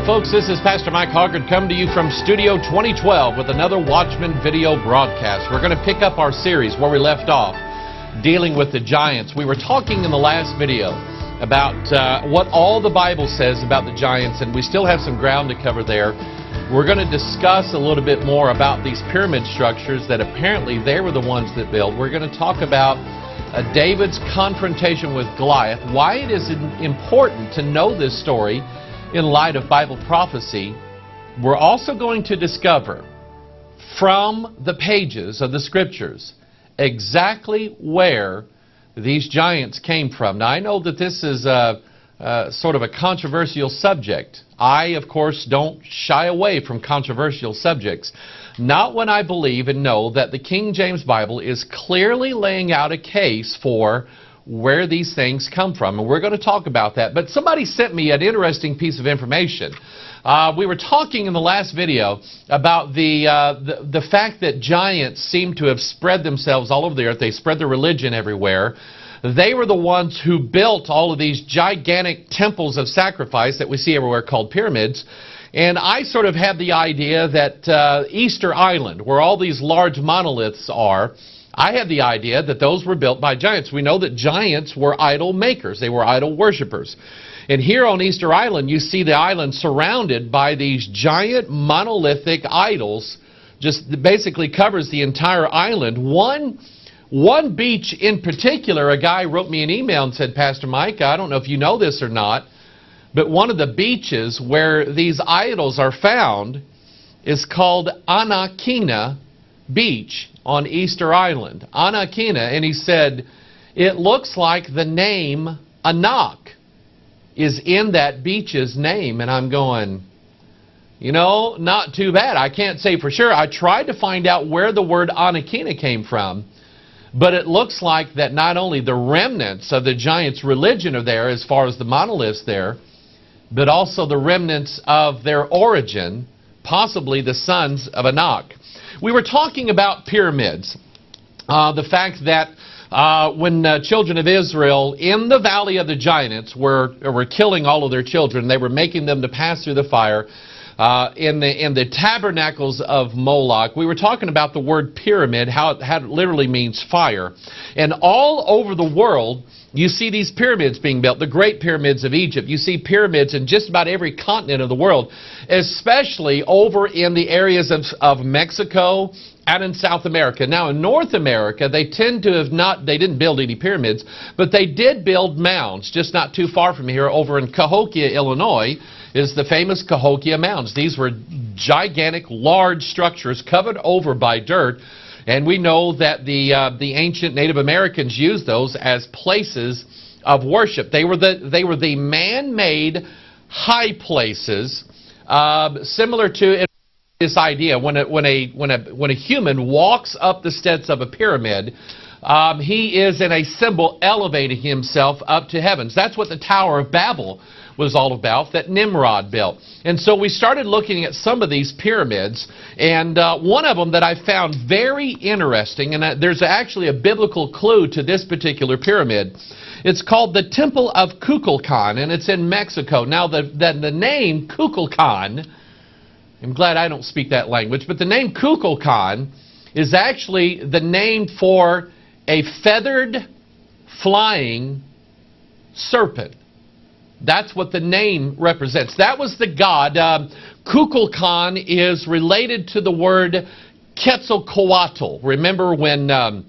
Hello folks, this is Pastor Mike Hoggard coming to you from Studio 2012 with another Watchman video broadcast. We're going to pick up our series where we left off, dealing with the giants. We were talking in the last video about what all the Bible says about the giants, and we still have some ground to cover there. We're going to discuss a little bit more about these pyramid structures that apparently they were the ones that built. We're going to talk about David's confrontation with Goliath, why it is important to know this story in light of Bible prophecy. We're also going to discover from the pages of the Scriptures exactly where these giants came from. Now, I know that this is sort of a controversial subject. I, of course, don't shy away from controversial subjects. Not when I believe and know that the King James Bible is clearly laying out a case for where these things come from. And we're going to talk about that. But somebody sent me an interesting piece of information. We were talking in the last video about the fact that giants seem to have spread themselves all over the earth. They spread their religion everywhere. They were the ones who built all of these gigantic temples of sacrifice that we see everywhere called pyramids. And I sort of had the idea that Easter Island, where all these large monoliths are, I had the idea that those were built by giants. We know that giants were idol makers. They were idol worshipers. And here on Easter Island, you see the island surrounded by these giant monolithic idols. Just basically covers the entire island. One beach in particular, a guy wrote me an email and said, Pastor Mike, I don't know if you know this or not, but one of the beaches where these idols are found is called Anakina Beach on Easter Island. Anakina. And he said, it looks like the name Anak is in that beach's name. And I'm going, you know, not too bad. I can't say for sure. I tried to find out where the word Anakina came from. But it looks like that not only the remnants of the giants' religion are there as far as the monoliths there, but also the remnants of their origin, possibly the sons of Anak. We were talking about pyramids. The fact that when children of Israel in the Valley of the Giants were killing all of their children, they were making them to pass through the fire in the tabernacles of Moloch. We were talking about the word pyramid, how it literally means fire. And all over the world, you see these pyramids being built, the great pyramids of Egypt. You see pyramids in just about every continent of the world, especially over in the areas of Mexico and in South America. Now, in North America, they tend to have they didn't build any pyramids, but they did build mounds, just not too far from here, over in Cahokia, Illinois, is the famous Cahokia Mounds. These were gigantic, large structures covered over by dirt. And we know that the ancient Native Americans used those as places of worship. They were the man-made high places, similar to this idea when a human walks up the steps of a pyramid, he is in a symbol elevating himself up to heavens. That's what the Tower of Babel was all about, that Nimrod built. And so we started looking at some of these pyramids, and one of them that I found very interesting, and there's actually a biblical clue to this particular pyramid. It's called the Temple of Kukulcan, and it's in Mexico. Now, the name Kukulcan, I'm glad I don't speak that language, but the name Kukulcan is actually the name for a feathered flying serpent. That's what the name represents. That was the god. Kukulcan is related to the word Quetzalcoatl. Remember when I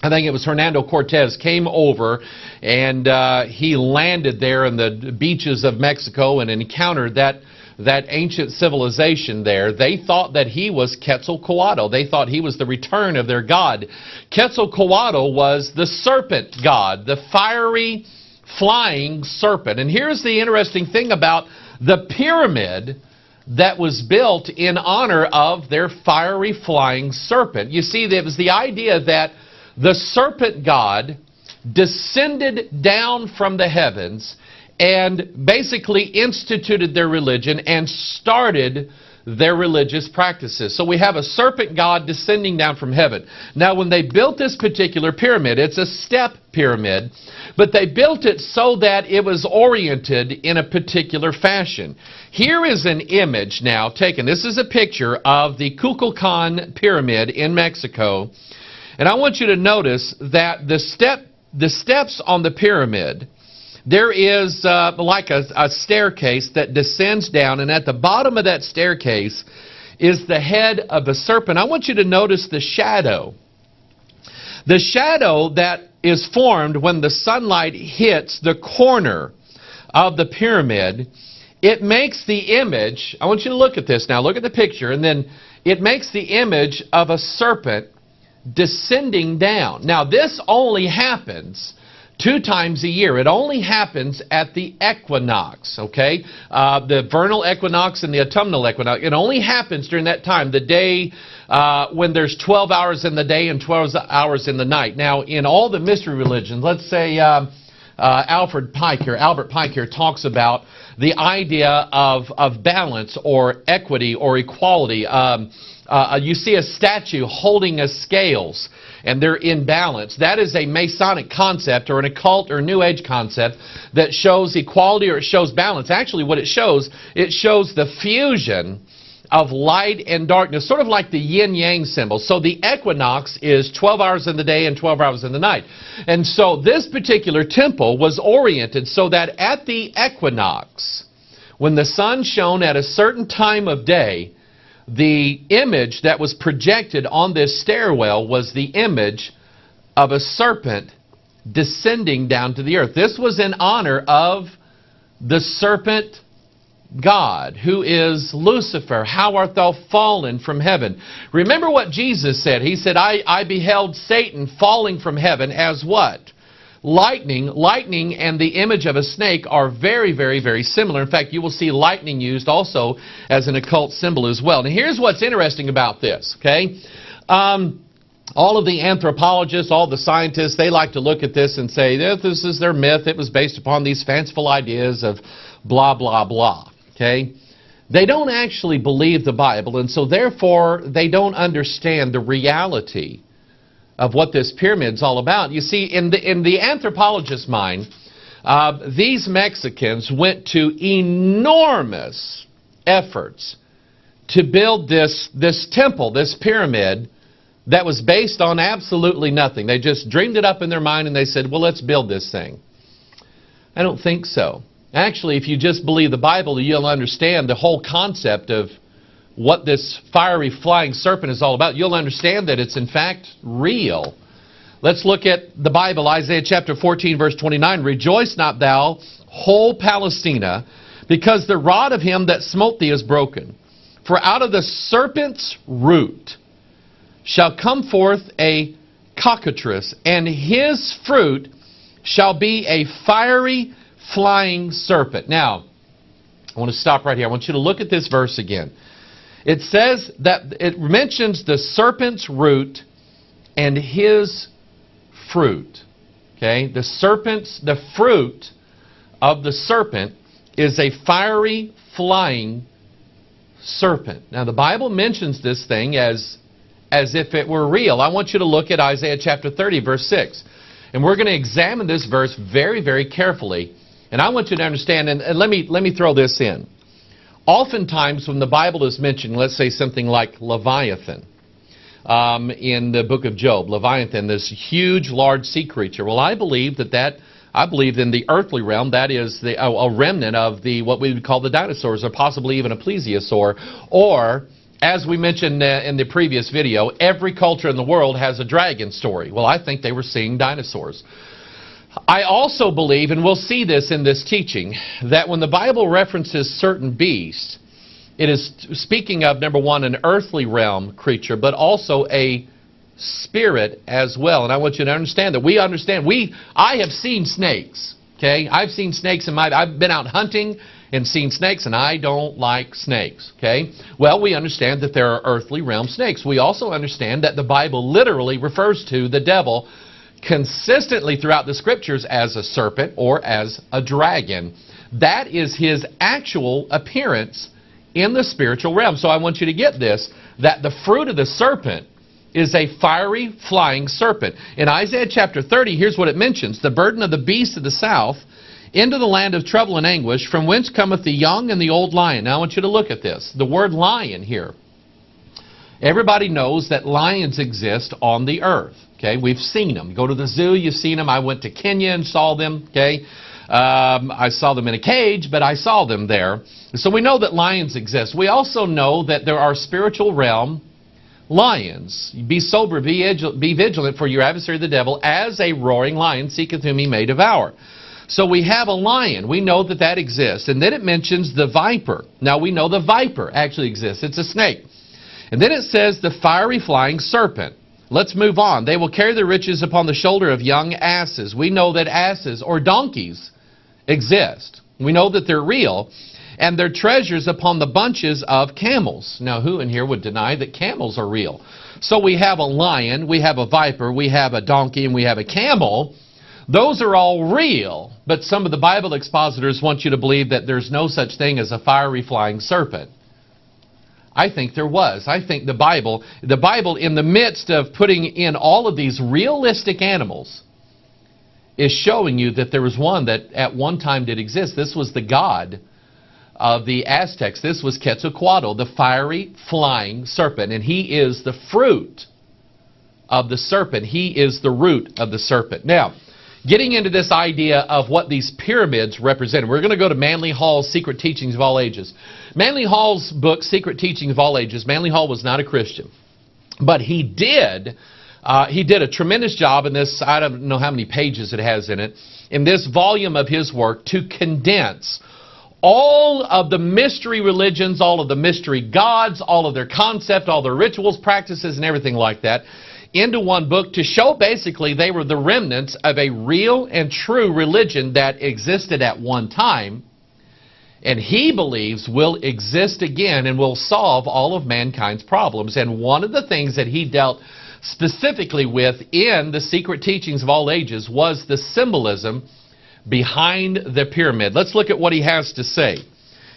think it was Hernando Cortez came over and he landed there in the beaches of Mexico and encountered that ancient civilization there. They thought that he was Quetzalcoatl. They thought he was the return of their god. Quetzalcoatl was the serpent god, the fiery flying serpent. And here's the interesting thing about the pyramid that was built in honor of their fiery flying serpent. You see, there was the idea that the serpent god descended down from the heavens and basically instituted their religion and started their religious practices. So we have a serpent god descending down from heaven. Now when they built this particular pyramid, it's a step pyramid, but they built it so that it was oriented in a particular fashion. Here is an image now taken. This is a picture of the Kukulcan pyramid in Mexico. And I want you to notice that the steps on the pyramid, there is like a staircase that descends down, and at the bottom of that staircase is the head of a serpent. I want you to notice the shadow. The shadow that is formed when the sunlight hits the corner of the pyramid, it makes the image, I want you to look at this now, look at the picture, and then it makes the image of a serpent descending down. Now this only happens 2 times a year. It only happens at the equinox, okay? The vernal equinox and the autumnal equinox. It only happens during that time, the day when there's 12 hours in the day and 12 hours in the night. Now, in all the mystery religions, let's say Albert Pike here talks about the idea of balance or equity or equality. You see a statue holding a scales, and they're in balance. That is a Masonic concept or an occult or New Age concept that shows equality or it shows balance. Actually, what it shows the fusion of light and darkness, sort of like the yin-yang symbol. So the equinox is 12 hours in the day and 12 hours in the night. And so this particular temple was oriented so that at the equinox, when the sun shone at a certain time of day, the image that was projected on this stairwell was the image of a serpent descending down to the earth. This was in honor of the serpent God, who is Lucifer. How art thou fallen from heaven? Remember what Jesus said. He said, I beheld Satan falling from heaven as what? Lightning. Lightning and the image of a snake are very, very, very similar. In fact, you will see lightning used also as an occult symbol as well. Now, here's what's interesting about this, okay? All of the anthropologists, all the scientists, they like to look at this and say, this is their myth. It was based upon these fanciful ideas of blah, blah, blah, okay? They don't actually believe the Bible, and so therefore they don't understand the reality of what this pyramid's all about. You see, in the anthropologist's mind, these Mexicans went to enormous efforts to build this temple, this pyramid, that was based on absolutely nothing. They just dreamed it up in their mind and they said, well, let's build this thing. I don't think so. Actually, if you just believe the Bible, you'll understand the whole concept of what this fiery flying serpent is all about. You'll understand that it's in fact real. Let's look at the Bible, Isaiah chapter 14, verse 29. Rejoice not thou, whole Palestina, because the rod of him that smote thee is broken. For out of the serpent's root shall come forth a cockatrice, and his fruit shall be a fiery flying serpent. Now, I want to stop right here. I want you to look at this verse again. It says that it mentions the serpent's root and his fruit. Okay? The fruit of the serpent is a fiery flying serpent. Now the Bible mentions this thing as if it were real. I want you to look at Isaiah chapter 30, verse 6. And we're going to examine this verse very, very carefully. And I want you to understand, and let me throw this in. Oftentimes when the Bible is mentioned, let's say something like Leviathan, in the book of Job, Leviathan, this huge, large sea creature. Well, I believe I believe in the earthly realm, that is a remnant of what we would call the dinosaurs, or possibly even a plesiosaur. Or, as we mentioned in the previous video, every culture in the world has a dragon story. Well, I think they were seeing dinosaurs. I also believe, and we'll see this in this teaching, that when the Bible references certain beasts, it is speaking of, number one, an earthly realm creature, but also a spirit as well. And I want you to understand that I have seen snakes, okay? I've seen snakes I've been out hunting and seen snakes, and I don't like snakes, okay? Well, we understand that there are earthly realm snakes. We also understand that the Bible literally refers to the devil consistently throughout the Scriptures as a serpent or as a dragon. That is his actual appearance in the spiritual realm. So I want you to get this, that the fruit of the serpent is a fiery, flying serpent. In Isaiah chapter 30, here's what it mentions. The burden of the beast of the south into the land of trouble and anguish, from whence cometh the young and the old lion. Now I want you to look at this. The word lion here. Everybody knows that lions exist on the earth. Okay, we've seen them. You go to the zoo, you've seen them. I went to Kenya and saw them. Okay, I saw them in a cage, but I saw them there. So we know that lions exist. We also know that there are spiritual realm lions. Be sober, be vigilant, for your adversary the devil, as a roaring lion, seeketh whom he may devour. So we have a lion. We know that that exists. And then it mentions the viper. Now we know the viper actually exists. It's a snake. And then it says the fiery flying serpent. Let's move on. They will carry their riches upon the shoulder of young asses. We know that asses or donkeys exist. We know that they're real. And their treasures upon the bunches of camels. Now who in here would deny that camels are real? So we have a lion, we have a viper, we have a donkey, and we have a camel. Those are all real, but some of the Bible expositors want you to believe that there's no such thing as a fiery flying serpent. I think there was. I think the Bible in the midst of putting in all of these realistic animals is showing you that there was one that at one time did exist. This was the god of the Aztecs. This was Quetzalcoatl, the fiery flying serpent, and he is the fruit of the serpent. He is the root of the serpent. Now, getting into this idea of what these pyramids represent, we're going to go to Manly Hall's Secret Teachings of All Ages. Manly Hall's book, Secret Teachings of All Ages, Manly Hall was not a Christian, but he did a tremendous job in this, I don't know how many pages it has in it, in this volume of his work to condense all of the mystery religions, all of the mystery gods, all of their concept, all their rituals, practices, and everything like that into one book to show basically they were the remnants of a real and true religion that existed at one time, and he believes will exist again and will solve all of mankind's problems. And one of the things that he dealt specifically with in the Secret Teachings of All Ages was the symbolism behind the pyramid. Let's look at what he has to say.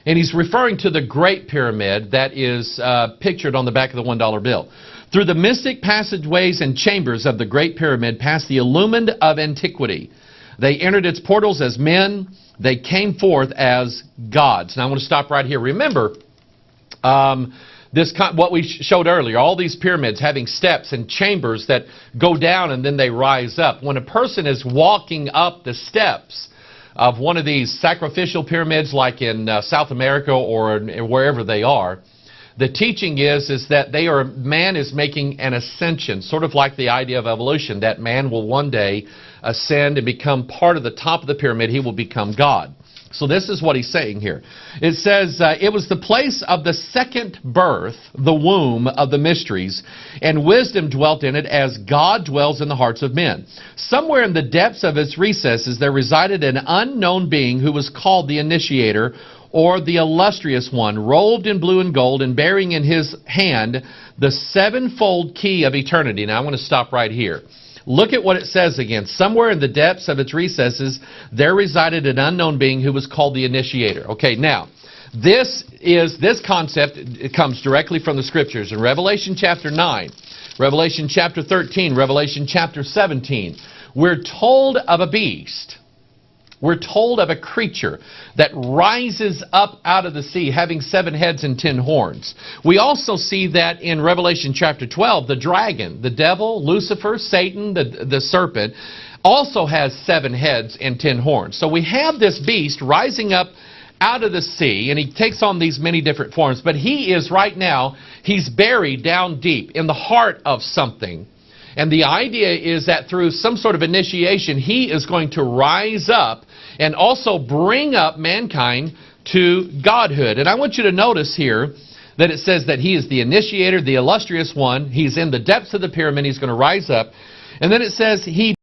And he's referring to the Great Pyramid that is pictured on the back of the $1 bill. Through the mystic passageways and chambers of the Great Pyramid passed the illumined of antiquity. They entered its portals as men. They came forth as gods. Now I want to stop right here. Remember, what we showed earlier, all these pyramids having steps and chambers that go down and then they rise up. When a person is walking up the steps of one of these sacrificial pyramids like in South America or wherever they are, the teaching is that man is making an ascension, sort of like the idea of evolution, that man will one day ascend and become part of the top of the pyramid. He will become God. So this is what he's saying here. It says, it was the place of the second birth, the womb of the mysteries, and wisdom dwelt in it as God dwells in the hearts of men. Somewhere in the depths of its recesses there resided an unknown being who was called the Initiator, or the illustrious one, robed in blue and gold and bearing in his hand the sevenfold key of eternity. Now I want to stop right here. Look at what it says again. Somewhere in the depths of its recesses there resided an unknown being who was called the Initiator. Okay, now this concept, it comes directly from the Scriptures. In Revelation chapter 9, Revelation chapter 13, Revelation chapter 17, we're told of a beast. We're told of a creature that rises up out of the sea, having 7 heads and 10 horns. We also see that in Revelation chapter 12, the dragon, the devil, Lucifer, Satan, the serpent, also has 7 heads and 10 horns. So we have this beast rising up out of the sea, and he takes on these many different forms. But he is right now, he's buried down deep in the heart of something. And the idea is that through some sort of initiation, he is going to rise up and also bring up mankind to godhood. And I want you to notice here that it says that he is the Initiator, the illustrious one. He's in the depths of the pyramid. He's going to rise up. And then it says he